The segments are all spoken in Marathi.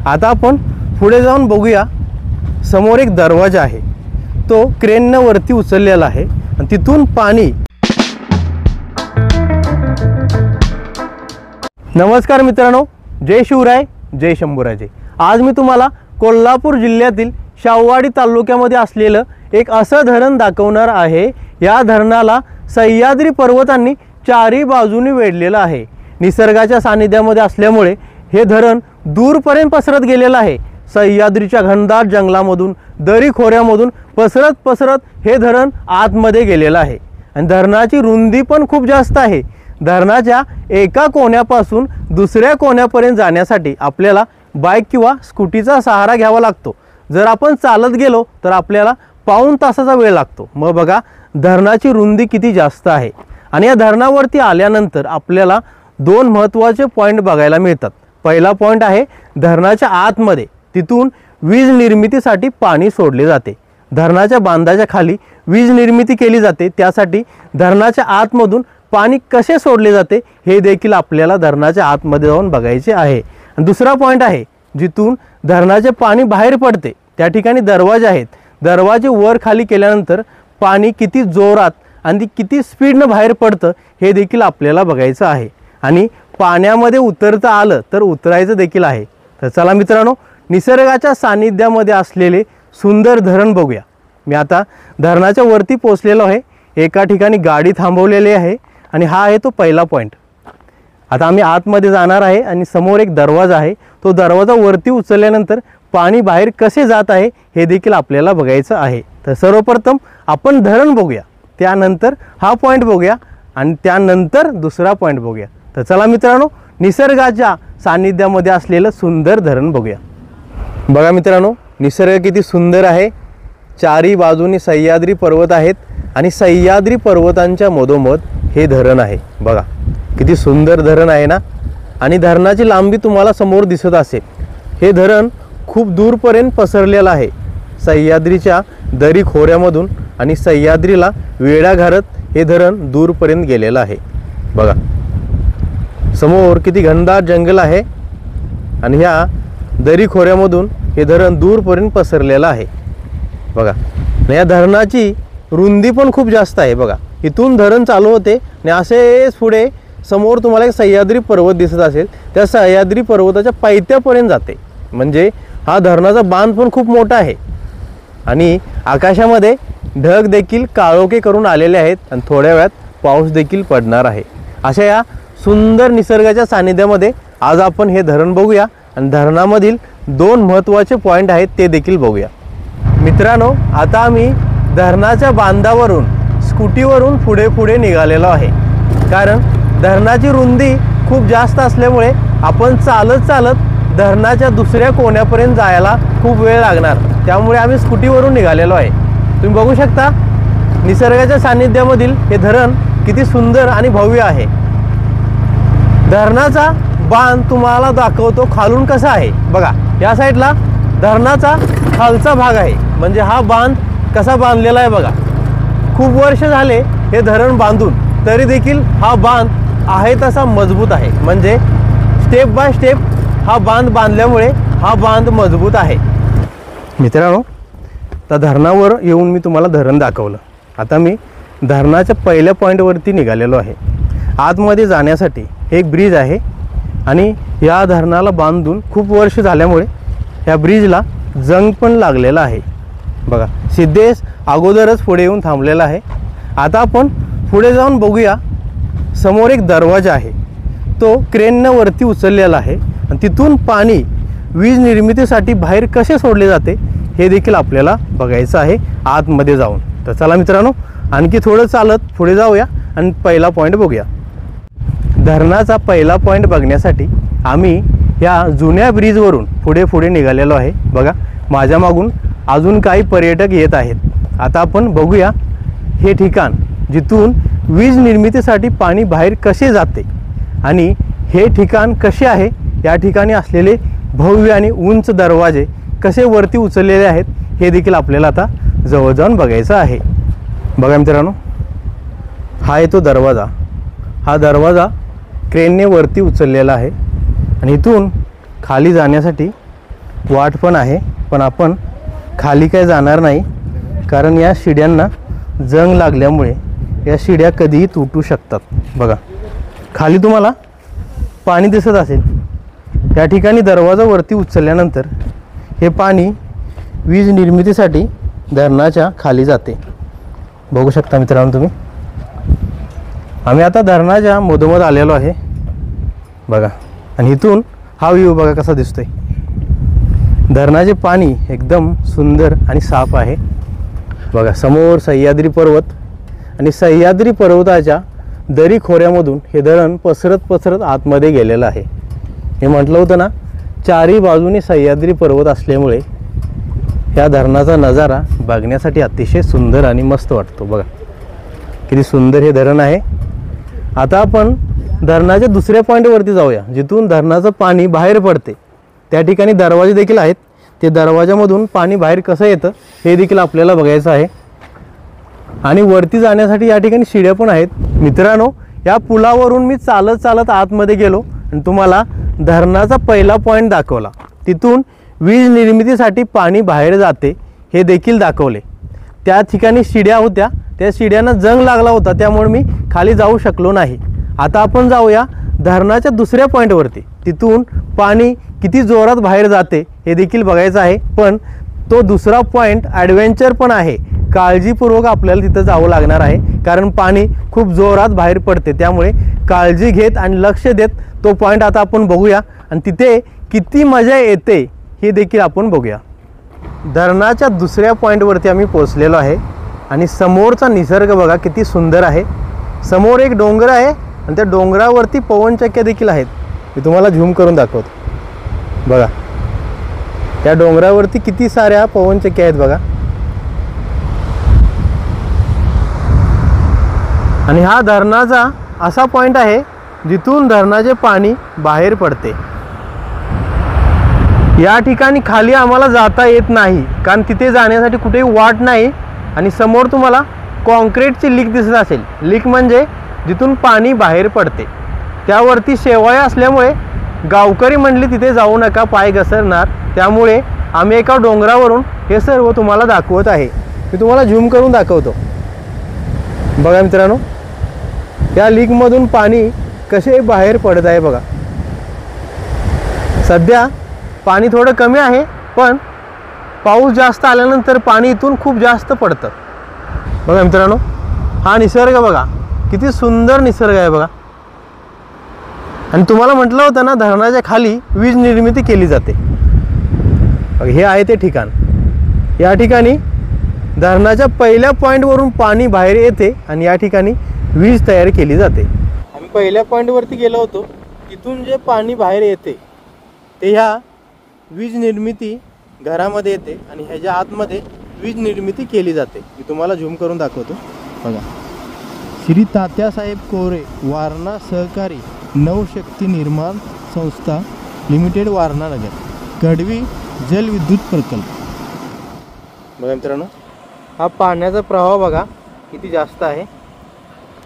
आता आपण पुढे जाऊन बघूया। समोर एक दरवाजा आहे, तो क्रेनने वरती उचललेला आहे आणि तिथून पाणी। नमस्कार मित्रांनो, जय शिवराय, जय शंभूराजे। आज मी तुम्हाला कोल्हापूर जिल्ह्यातील शाहूवाडी तालुक्यामध्ये असलेलं एक असं धरण दाखवणार आहे। या धरणाला सह्याद्री पर्वतांनी चारी बाजूनी वेढलेलं आहे। निसर्गाच्या सानिध्यामध्ये असल्यामुळे हे धरण दूरपर्यंत पसरत गेलेलं आहे। सह्याद्रीच्या घनदाट जंगलामधून, दरी खोऱ्यामधून पसरत पसरत हे धरण आतमध्ये गेलेलं आहे आणि धरणाची रुंदी पण खूप जास्त आहे। धरणाच्या एका कोण्यापासून दुसऱ्या कोण्यापर्यंत जाण्यासाठी आपल्याला बाईक किंवा स्कूटीचा सहारा घ्यावा लागतो। जर आपण चालत गेलो तर आपल्याला पाऊण तासाचा वेळ लागतो। मग बघा धरणाची रुंदी किती जास्त आहे। आणि या धरणावरती आल्यानंतर आपल्याला दोन महत्त्वाचे पॉईंट बघायला मिळतात। पहिला पॉईंट आहे धरणाच्या आतमध्ये, तिथून वीज निर्मितीसाठी पाणी सोडले जाते। धरणाच्या बांधाच्या खाली वीज निर्मिती केली जाते, त्यासाठी धरणाच्या आतमधून पाणी कसे सोडले जाते हे देखील आपल्याला धरणाच्या आतमध्ये जाऊन बघायचे आहे। आणि दुसरा पॉईंट आहे जिथून धरणाचे पाणी बाहेर पडते, त्या ठिकाणी दरवाजे आहेत। दरवाजे वर खाली केल्यानंतर पाणी किती जोरात आणि किती स्पीडने बाहेर पडतं हे देखील आपल्याला बघायचं आहे। आणि पाण्यामध्ये उतरता आलं तर उतरायचं देखील आहे। तर चला मित्रांनो, निसर्गाच्या सानिध्यामध्ये असलेले सुंदर धरण बघूया। मी आता धरणाच्या वरती पोहोचलेलो आहे। एका ठिकाणी गाडी थांबवलेली आहे आणि हा आहे तो पहिला पॉईंट। आता आम्ही आतमध्ये जाणार आहे आणि समोर एक दरवाजा आहे। तो दरवाजा वरती उचलल्यानंतर पाणी बाहेर कसे जात आहे हे देखील आपल्याला बघायचं आहे। तर सर्वप्रथम आपण धरण बघूया, त्यानंतर हा पॉईंट बघूया आणि त्यानंतर दुसरा पॉईंट बघूया। तर चला मित्रांनो, निसर्गाच्या सानिध्यामध्ये असलेलं सुंदर धरण बघूया। बघा मित्रांनो, निसर्ग किती सुंदर आहे। चारी बाजूनी सह्याद्री पर्वत आहेत आणि सह्याद्री पर्वतांच्या मधोमध हे धरण आहे। बघा किती सुंदर धरण आहे ना। आणि धरणाची लांबी तुम्हाला समोर दिसत असेल। हे धरण खूप दूरपर्यंत पसरलेलं आहे, सह्याद्रीच्या दरी खोऱ्यामधून आणि सह्याद्रीला वेढा घालत हे धरण दूरपर्यंत गेलेलं आहे। बघा समोर किती घनदाट जंगल आहे आणि ह्या दरी खोऱ्यामधून हे धरण दूरपर्यंत पसरलेलं आहे। बघा या धरणाची रुंदी पण खूप जास्त आहे। बघा इथून धरण चालू होते आणि असेच पुढे समोर तुम्हाला एक सह्याद्री पर्वत दिसत असेल, त्या सह्याद्री पर्वताच्या पायथ्यापर्यंत जाते। म्हणजे हा धरणाचा बांध पण खूप मोठा आहे। आणि आकाशामध्ये ढग देखील काळोखे करून आलेले आहेत आणि थोड्या वेळात पाऊस देखील पडणार आहे। अशा या सुंदर निसर्गाच्या सानिध्यामध्ये आज आपण हे धरण बघूया आणि धरणामधील दोन महत्त्वाचे पॉईंट आहेत ते देखील बघूया। मित्रांनो, आता आम्ही धरणाच्या बांधावरून स्कूटीवरून पुढे पुढे निघालेलो आहे। कारण धरणाची रुंदी खूप जास्त असल्यामुळे आपण चालत चालत धरणाच्या दुसऱ्या कोण्यापर्यंत जायला खूप वेळ लागणार, त्यामुळे आम्ही स्कूटीवरून निघालेलो आहे। तुम्ही बघू शकता निसर्गाच्या सानिध्यामधील हे धरण किती सुंदर आणि भव्य आहे। धरणाचा बांध तुम्हाला दाखवतो खालून कसा आहे। बघा या साईडला धरणाचा खालचा भाग आहे, म्हणजे हा बांध कसा बांधलेला आहे। बघा खूप वर्ष झाले हे धरण बांधून, तरी देखील हा बांध आहे तसा मजबूत आहे। म्हणजे स्टेप बाय स्टेप हा बांध बांधल्यामुळे हा बांध मजबूत आहे। मित्रांनो, त्या धरणावर येऊन मी तुम्हाला धरण दाखवलं। आता मी धरणाच्या पहिल्या पॉईंटवरती निघालेलो आहे। आतमध्ये जाण्यासाठी एक ब्रिज आहे आणि या धरणाला बांधून खूप वर्ष झाल्यामुळे या ब्रिजला जंग पण लागलेला आहे। बघा सिद्धेश अगोदरच पुढे येऊन थांबलेला आहे। आता आपण पुढे जाऊन बघूया। समोर एक दरवाजा आहे, तो क्रेनने वरती उचललेला आहे आणि तिथून पाणी वीज निर्मितीसाठी बाहेर कसे सोडले जाते हे देखील आपल्याला बघायचं आहे आतमध्ये जाऊन। तर चला मित्रांनो, आणखी थोडं चालत पुढे जाऊया आणि पहिला पॉईंट बघूया। धरणाचा पहिला पॉईंट बघण्यासाठी आम्ही या जुन्या ब्रिजवरून पुढे पुढे निघालेलो आहे। बघा माझ्या मागून अजून काही पर्यटक येत आहेत। आता आपण बघूया हे ठिकाण जिथून वीज निर्मितीसाठी पाणी बाहेर कसे जाते आणि हे ठिकाण कसे आहे। या ठिकाणी असलेले भव्य आणि उंच दरवाजे कसे वरती उचललेले आहेत हे देखील आपल्याला आता जवळ जाऊन बघायचं आहे। बघा मित्रांनो, हा आहे तो दरवाजा। हा दरवाजा क्रेनने वरती उचललेला आहे आणि इथून खाली जाण्यासाठी वाट पण आहे, पण आपण खाली काय जाणार नाही, कारण या शिड्यांना जंग लागल्यामुळे या शिड्या कधीही तुटू शकतात. बघा खाली तुम्हाला पाणी दिसत असेल. या ठिकाणी दरवाजा वरती उचलल्यानंतर हे पाणी वीज निर्मितीसाठी धरणाच्या खाली जाते. बघू शकता मित्रांनो तुम्ही. आम्ही आता धरणाच्या मधोमध आलेलो आहे बघा. आणि इथून हा व्ह्यू बघा कसा दिसतोय. धरणाचे पाणी एकदम सुंदर आणि साफ आहे बघा. समोर सह्याद्री पर्वत आणि सह्याद्री पर्वताच्या दरी खोऱ्यामधून हे धरण पसरत पसरत आतमध्ये गेलेलं आहे. हे म्हटलं होतं ना, चारी बाजूने सह्याद्री पर्वत असल्यामुळे या धरणाचा नजारा बघण्यासाठी अतिशय सुंदर आणि मस्त वाटतो. बघा किती सुंदर हे धरण आहे. आता आपण धरणाच्या दुसऱ्या पॉईंटवरती जाऊया, जिथून धरणाचं पाणी बाहेर पडते. त्या ठिकाणी दरवाजे देखील आहेत. ते दरवाजामधून पाणी बाहेर कसं येतं हे देखील आपल्याला बघायचं आहे. आणि वरती जाण्यासाठी या ठिकाणी शिड्या पण आहेत. मित्रांनो, या पुलावरून मी चालत चालत आतमध्ये गेलो आणि तुम्हाला धरणाचा पहिला पॉईंट दाखवला. तिथून वीज निर्मितीसाठी पाणी बाहेर जाते हे देखील दाखवले. त्या ठिकाणी शिड्या होत्या, त्या शिड्यांना जंग लागला होता, त्यामुळे मी खाली जाऊ शकलो नाही. आता आपण जाऊया धरणाच्या दुसऱ्या पॉईंटवरती. तिथून पाणी किती जोरात बाहेर जाते हे देखील बघायचं आहे. पण तो दुसरा पॉईंट ॲडव्हेंचर पण आहे. काळजीपूर्वक आपल्याला तिथं जावं लागणार आहे, कारण पाणी खूप जोरात बाहेर पडते. त्यामुळे काळजी घेत आणि लक्ष देत तो पॉईंट आता आपण बघूया आणि तिथे किती मजा येते हे देखील आपण बघूया. धरणाच्या दुसऱ्या पॉईंटवरती आम्ही पोहोचलेलो आहे आणि समोरचा निसर्ग बघा किती सुंदर आहे. समोर एक डोंगर आहे आणि त्या डोंगरावरती पवनचक्क्या देखील आहेत. मी तुम्हाला झूम करून दाखवतो. बघा त्या डोंगरावरती किती साऱ्या पवनचक्क्या आहेत बघा. आणि हा धरणाचा असा पॉईंट आहे जिथून धरणाचे पाणी बाहेर पडते. या ठिकाणी खाली आम्हाला जाता येत नाही, कारण तिथे जाण्यासाठी कुठेही वाट नाही. आणि समोर तुम्हाला कॉन्क्रीटची लीक दिसत असेल. लीक म्हणजे जिथून पाणी बाहेर पडते. त्यावरती शेवाळे असल्यामुळे गावकरी म्हणली तिथे जाऊ नका, पाय घसरणार. त्यामुळे आम्ही एका डोंगरावरून हे सर्व तुम्हाला दाखवत आहे. मी तुम्हाला झूम करून दाखवतो. बघा मित्रांनो, या लीकमधून पाणी कसे बाहेर पडत आहे बघा. सध्या पाणी थोडं कमी आहे, पण पाऊस जास्त आल्यानंतर पाणी इथून खूप जास्त पडतं. बघा मित्रांनो, हा निसर्ग बघा किती सुंदर निसर्ग आहे बघा. आणि तुम्हाला म्हटलं होतं ना, धरणाच्या खाली वीज निर्मिती केली जाते. हे आहे ते ठिकाण. या ठिकाणी धरणाच्या पहिल्या पॉईंटवरून पाणी बाहेर येते आणि या ठिकाणी वीज तयार केली जाते. आम्ही पहिल्या पॉईंटवरती गेलो होतो. तिथून जे पाणी बाहेर येते ते ह्या वीज निर्मिती घरामध्ये येते आणि ह्याच्या आतमध्ये वीज निर्मिती केली जाते. मी तुम्हाला झूम करून दाखवतो. बघा, श्री तात्यासाहेब कोरे वारणा सहकारी नवशक्ती निर्माण संस्था लिमिटेड, वारणा नगर, कडवी जलविद्युत प्रकल्प. बघा मित्रांनो, हा पाण्याचा प्रवाह बघा किती जास्त आहे.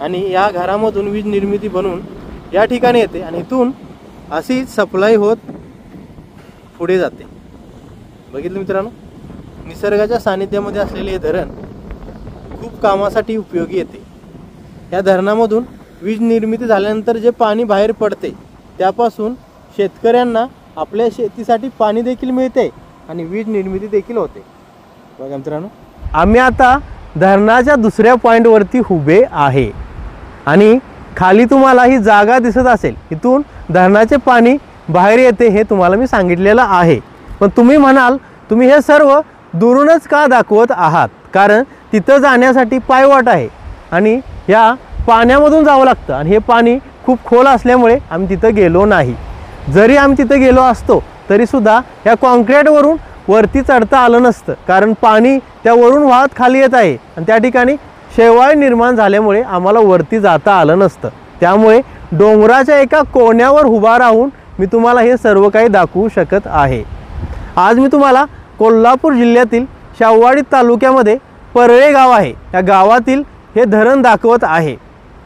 आणि या घरामधून वीज निर्मिती बनवून या ठिकाणी येते आणि इथून अशी सप्लाय होत पुढे जाते. बघितलं मित्रांनो, निसर्गाच्या सानिध्यामध्ये असलेले हे धरण खूप कामासाठी उपयोगी येते. या धरणामधून वीज निर्मिती झाल्यानंतर जे पाणी बाहेर पडते त्यापासून शेतकऱ्यांना आपल्या शेतीसाठी पाणी देखील मिळते आणि वीज निर्मिती देखील होते. बघा मित्रांनो, आम्ही आता धरणाच्या दुसऱ्या पॉईंटवरती उभे आहे आणि खाली तुम्हाला ही जागा दिसत असेल. इथून धरणाचे पाणी बाहेर येते हे तुम्हाला मी सांगितलेलं आहे. पण तुम्ही म्हणाल, तुम्ही हे सर्व दुरूनच का दाखवत आहात? कारण तिथं जाण्यासाठी पायवाट आहे आणि या पाण्यामधून जावं लागतं आणि हे पाणी खूप खोल असल्यामुळे आम्ही तिथं गेलो नाही. जरी आम्ही तिथं गेलो असतो तरीसुद्धा या कॉन्क्रीटवरून वरती चढता आलं नसतं, कारण पाणी त्यावरून वाहत खाली येत आहे आणि त्या ठिकाणी शेवाळ निर्माण झाल्यामुळे आम्हाला वरती जाता आलं नसतं. त्यामुळे डोंगराच्या एका कोण्यावर उभा राहून मी तुम्हाला हे सर्व काही दाखवू शकत आहे. आज मी तुम्हाला कोल्हापूर जिल्ह्यातील शाहूवाडी तालुक्यामध्ये परळे गाव आहे, या गावातील हे धरण दाखवत आहे.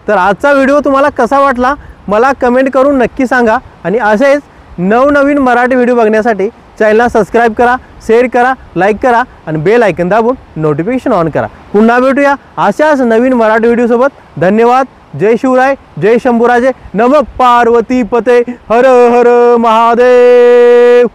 तर आजचा व्हिडिओ तुम्हाला कसा वाटला मला कमेंट करून नक्की सांगा आणि असेच नवनवीन मराठी व्हिडिओ बघण्यासाठी चॅनलला सबस्क्राईब करा, शेअर करा, लाईक करा आणि बेल आयकन दाबून नोटिफिकेशन ऑन करा. पुन्हा भेटूया अशाच नवीन मराठी व्हिडिओसोबत. धन्यवाद. जय शिवराय, जय शंभूराजे. नमः पार्वती पते, हर हर महादेव.